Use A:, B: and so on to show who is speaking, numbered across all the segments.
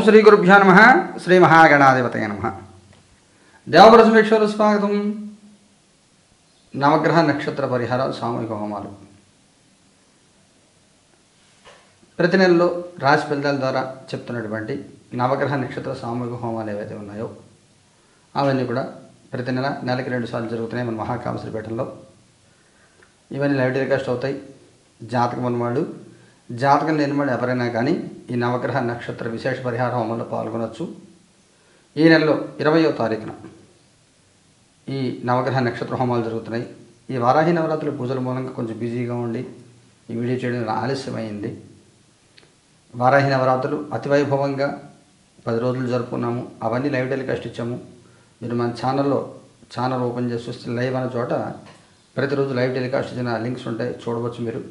A: శ్రీ గురుభ్యో నమః. శ్రీ మహాగణాధిపతయ నమః. దేవపుర సమీక్షలు స్వాగతం. నవగ్రహ నక్షత్ర పరిహారాలు, సామూహిక హోమాలు. ప్రతి నెలలో రాశి ఫలితాల ద్వారా చెప్తున్నటువంటి నవగ్రహ నక్షత్ర సామూహిక హోమాలు ఏవైతే ఉన్నాయో అవన్నీ కూడా ప్రతి నెలకి 2 సార్లు జరుగుతున్నాయి మన మహాకామశ్రీపేటలో. ఇవన్నీ లైవ్ టెలికాస్ట్ అవుతాయి. జాతకం ఉన్నవాడు, జాతకం లేనివాడు ఎవరైనా కానీ ఈ నవగ్రహ నక్షత్ర విశేష పరిహార హోమంలో పాల్గొనవచ్చు. ఈ నెలలో 20వ తారీఖున ఈ నవగ్రహ నక్షత్ర హోమాలు జరుగుతున్నాయి. ఈ వారాహి నవరాత్రుల పూజల మూలంగా కొంచెం బిజీగా ఉండి ఈ వీడియో చేయడం ఆలస్యమైంది. వారాహి నవరాత్రులు అతి వైభవంగా 10 రోజులు జరుపుకున్నాము. అవన్నీ లైవ్ టెలికాస్ట్ ఇచ్చాము. మీరు మన ఛానల్ ఓపెన్ చేసి చూస్తే లైవ్ అనే చోట ప్రతిరోజు లైవ్ టెలికాస్ట్ ఇచ్చిన లింక్స్ ఉంటాయి, చూడవచ్చు మీరు.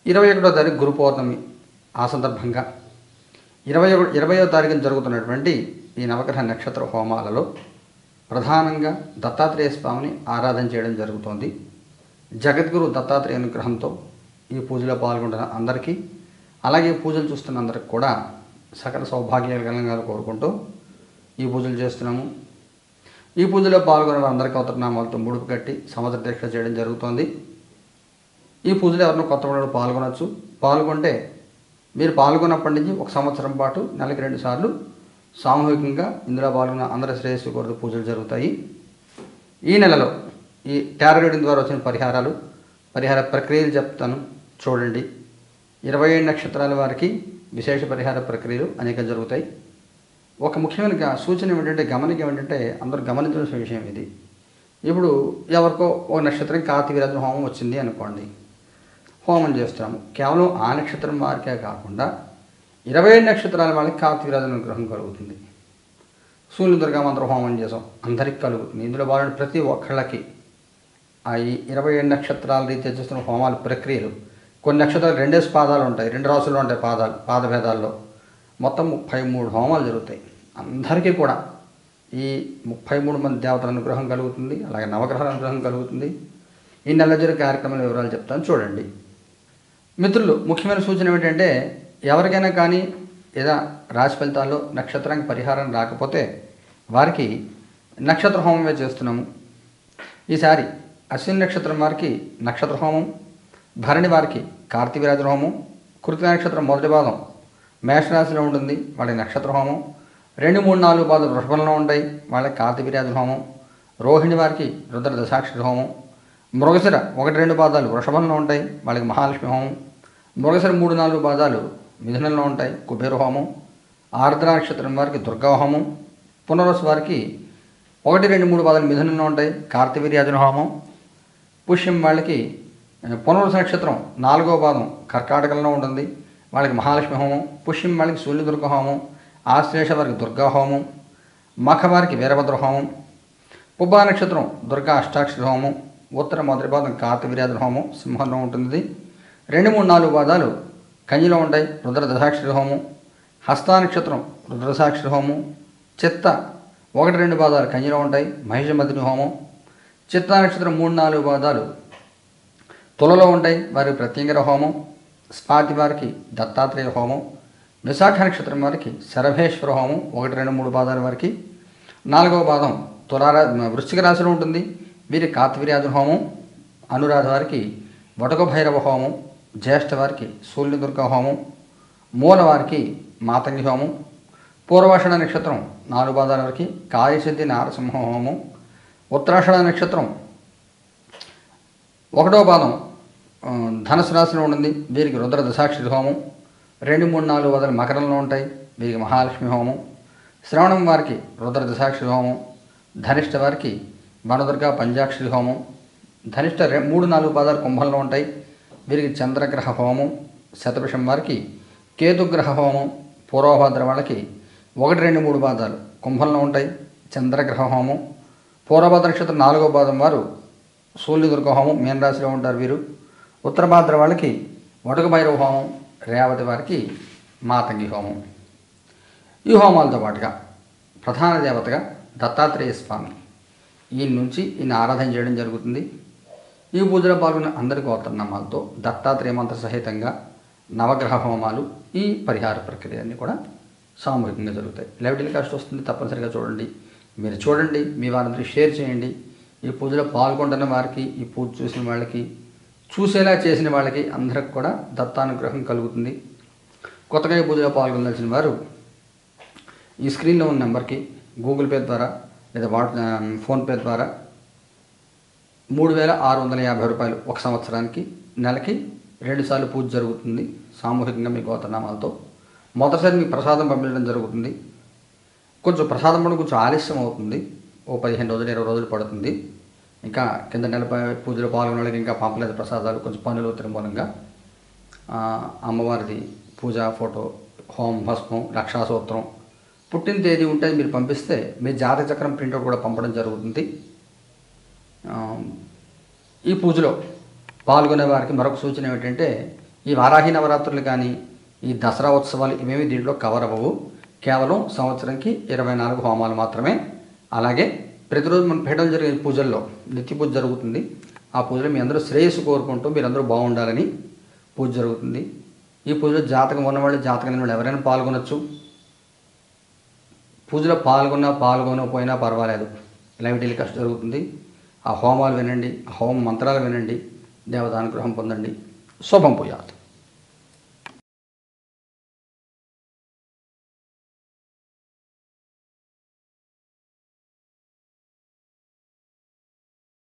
A: 21వ తారీఖు గురు పౌర్ణమి. ఆ సందర్భంగా 20వ తారీఖున జరుగుతున్నటువంటి ఈ నవగ్రహ నక్షత్ర హోమాలలో ప్రధానంగా దత్తాత్రేయ స్వామిని ఆరాధన చేయడం జరుగుతోంది. జగద్గురు దత్తాత్రేయ అనుగ్రహంతో ఈ పూజలో పాల్గొంటున్న అందరికీ, అలాగే పూజలు చూస్తున్న అందరికి కూడా సకల సౌభాగ్యాలు కలగాలని కోరుకుంటూ ఈ పూజలు చేస్తున్నాము. ఈ పూజలో పాల్గొనే వారందరికీ అవతరణామాలతో ముడుపు కట్టి సంవత్సర దీక్ష చేయడం జరుగుతోంది. ఈ పూజలో ఎవరినో కొత్త వాళ్ళు పాల్గొనవచ్చు. పాల్గొంటే మీరు పాల్గొన్నప్పటి నుంచి 1 సంవత్సరం పాటు నెలకి 2 సార్లు సామూహికంగా ఇందులో పాల్గొన్న అందరి శ్రేయస్సు కొరకు పూజలు జరుగుతాయి. ఈ నెలలో ఈ టారో రీడింగ్ ద్వారా వచ్చిన పరిహార ప్రక్రియలు చెప్తాను, చూడండి. 27 నక్షత్రాల వారికి విశేష పరిహార ప్రక్రియలు అనేకం జరుగుతాయి. ఒక ముఖ్యమైన సూచన ఏమిటంటే అందరూ గమనించాల్సిన విషయం ఇది. ఇప్పుడు ఎవరికో ఒక నక్షత్రం కార్తీవీర్యాజున హోమం వచ్చింది అనుకోండి, హోమం చేస్తున్నాము. కేవలం ఆ నక్షత్రం వారికే కాకుండా 27 నక్షత్రాల వాళ్ళకి కార్తీవీర్యాజున అనుగ్రహం కలుగుతుంది. సూర్య దుర్గా మంత్ర హోమం చేసాం, అందరికీ కలుగుతుంది. ఇందులో భాగంగా ప్రతి ఒక్కళ్ళకి ఈ 27 నక్షత్రాల రీత్యా చేస్తున్న హోమాల ప్రక్రియలు, కొన్ని నక్షత్రాలు 2 పాదాలు ఉంటాయి, 2 రాసులు ఉంటాయి, పాదభేదాల్లో మొత్తం 33 హోమాలు జరుగుతాయి. అందరికీ కూడా ఈ 33 మంది దేవతల అనుగ్రహం కలుగుతుంది, అలాగే నవగ్రహాల అనుగ్రహం కలుగుతుంది. ఈ నెల జరిగే కార్యక్రమాల వివరాలు చెప్తాను, చూడండి. మిత్రులు, ముఖ్యమైన సూచన ఏమిటంటే ఎవరికైనా కానీ ఏదో రాశి ఫలితాల్లో నక్షత్రానికి పరిహారం రాకపోతే వారికి నక్షత్ర హోమమే చేస్తున్నాము. ఈసారి అశ్విని నక్షత్రం వారికి నక్షత్ర హోమం, భరణి వారికి కార్తీవీర్యాజున హోమం, కృతికా నక్షత్రం మొదటి పాదం మేషరాశిలో ఉంటుంది, వాళ్ళకి నక్షత్ర హోమం. 2, 3, 4 పాదాలు వృషభంలో ఉంటాయి, వాళ్ళకి కార్తీవీర్యాజున హోమం. రోహిణి వారికి రుద్ర దశాక్షరి హోమం. మృగశిర 1, 2 పాదాలు వృషభంలో ఉంటాయి, వాళ్ళకి మహాలక్ష్మి హోమం. మృగశిర 3, 4 పాదాలు మిథునంలో ఉంటాయి, కుబేర హోమం. ఆర్ద్ర నక్షత్రం వారికి దుర్గా హోమం. పునర్వసు వారికి 1, 2, 3 పాదాలు మిథునంలో ఉంటాయి, కార్తీవీర్యాజున హోమం. పుష్యం వాళ్ళకి పునర్వసు నక్షత్రం 4వ పాదం కర్కాటకంలో ఉంటుంది, వాళ్ళకి మహాలక్ష్మి హోమం. పుష్యం వాళ్ళకి సూర్యదుర్గ హోమం. ఆశ్లేష వారికి దుర్గా హోమం. మఖ వారికి వీరభద్ర హోమం. పుబ్బా నక్షత్రం దుర్గా అష్టాక్షరి హోమం. ఉత్తర మొదటి పాదం కార్తీవీర్యాజున హోమం సింహంలో ఉంటుంది. 2, 3, 4 పాదాలు కన్యలో ఉంటాయి, రుద్ర దశాక్షరి హోమం. హస్త నక్షత్రం రుద్ర దశాక్షరి హోమం. చిత్త 1, 2 పాదాలు కన్యలో ఉంటాయి, మహిషమర్దిని హోమం. చిత్త నక్షత్రం 3, 4 పాదాలు తులలో ఉంటాయి, వారికి ప్రత్యంగిర హోమం. స్వాతి వారికి దత్తాత్రేయ హోమం. విశాఖ నక్షత్రం వారికి శరభేశ్వర హోమం 1, 2, 3 పాదాల వారికి. 4వ పాదం వృశ్చిక రాశిలో ఉంటుంది, వీరికి కార్తీవీర్యాజున హోమం. అనురాధ వారికి వటక భైరవ హోమం. జ్యేష్ఠ వారికి సూర్యదుర్గ హోమం. మూల వారికి మాతంగి హోమం. పూర్వాషాఢ నక్షత్రం 4 పాదాల వారికి కార్యసిద్ధి నారసింహ హోమం. ఉత్తరాషాఢ నక్షత్రం 1వ పాదం ధనుసు రాశిలో ఉంటుంది, వీరికి రుద్ర దశాక్షరి హోమం. 2, 3, 4 పాదాలు మకరంలో ఉంటాయి, వీరికి మహాలక్ష్మి హోమం. శ్రవణం వారికి రుద్ర దశాక్షరి హోమం. ధనిష్ఠ వారికి వనదుర్గా పంచాక్షరి హోమం. ధనిష్ఠ 3, 4 పాదాలు కుంభంలో ఉంటాయి, వీరికి చంద్రగ్రహ హోమం. శతభిషం వారికి కేతుగ్రహ హోమం. పూర్వభద్ర వాళ్ళకి 1, 2, 3 పాదాలు కుంభంలో ఉంటాయి, చంద్రగ్రహ హోమం. పూర్వభద్ర నక్షత్రం 4వ పాదం వారు సూర్యదుర్గ హోమం మీనరాశిలో ఉంటారు వీరు. ఉత్తరభాద్ర వాళ్ళకి వటక భైరవ హోమం. రేవతి వారికి మాతంగి హోమం. ఈ హోమాలతో పాటుగా ప్రధాన దేవతగా దత్తాత్రేయ స్వామి ఈయన ఆరాధన చేయడం జరుగుతుంది. ఈ పూజలో పాల్గొన్న అందరి గోత్రనామాలతో దత్తాత్రేయ మంత్ర సహితంగా నవగ్రహ హోమాలు, ఈ పరిహార ప్రక్రియ అన్నీ కూడా సామూహికంగా జరుగుతాయి. లైవ్ టెలికాస్ట్ వస్తుంది, తప్పనిసరిగా చూడండి. మీరు చూడండి, మీ వారందరికీ షేర్ చేయండి. ఈ పూజలో పాల్గొంటున్న వారికి, ఈ పూజ చూసిన వాళ్ళకి, చూసేలా చేసిన వాళ్ళకి అందరికి కూడా దత్తానుగ్రహం కలుగుతుంది. కొత్తగా ఈ పూజలో పాల్గొనాల్సిన వారు ఈ స్క్రీన్లో ఉన్న నెంబర్కి గూగుల్ పే ద్వారా లేదా ఫోన్పే ద్వారా 3,650 రూపాయలు ఒక సంవత్సరానికి, నెలకి 2 సార్లు పూజ జరుగుతుంది సామూహికంగా మీ గోత్రనామాలతో. మొదటిసారి మీకు ప్రసాదం పంపించడం జరుగుతుంది. కొంచెం ప్రసాదం కూడా కొంచెం ఆలస్యం అవుతుంది, ఓ 15 రోజులు 20 రోజులు పడుతుంది. ఇంకా కింద నెల పూజలో పాల్గొనే వాళ్ళకి ఇంకా పంపలేదు ప్రసాదాలు, కొంచెం పనులు తిరుమూలంగా. అమ్మవారిది పూజా ఫోటో, హోమం, భస్మం, రక్షాసూత్రం, పుట్టిన తేదీ ఉంటే మీరు పంపిస్తే మీ జాతక చక్రం ప్రింట్అవుట్ కూడా పంపడం జరుగుతుంది. ఈ పూజలో పాల్గొనే వారికి మరొక సూచన ఏమిటంటే, ఈ వారాహి నవరాత్రులు కానీ ఈ దసరా ఉత్సవాలు ఇవేమి దీంట్లో కవర్ అవ్వవు. కేవలం సంవత్సరంకి 24 హోమాలు మాత్రమే. అలాగే ప్రతిరోజు మనం పీఠం జరిగే పూజల్లో నిత్య పూజ జరుగుతుంది. ఆ పూజలో మీ అందరూ శ్రేయస్సు కోరుకుంటూ మీరందరూ బాగుండాలని పూజ జరుగుతుంది. ఈ పూజలో జాతకం ఉన్నవాళ్ళు, జాతకం లేని వాళ్ళు ఎవరైనా పాల్గొనవచ్చు. పూజలో పాల్గొనకపోయినా పర్వాలేదు, లైవ్ టెలికాస్ట్ జరుగుతుంది. ఆ హోమాలు వినండి, ఆ హోమ మంత్రాలు వినండి, దేవతానుగ్రహం పొందండి. శుభం భూయాత్.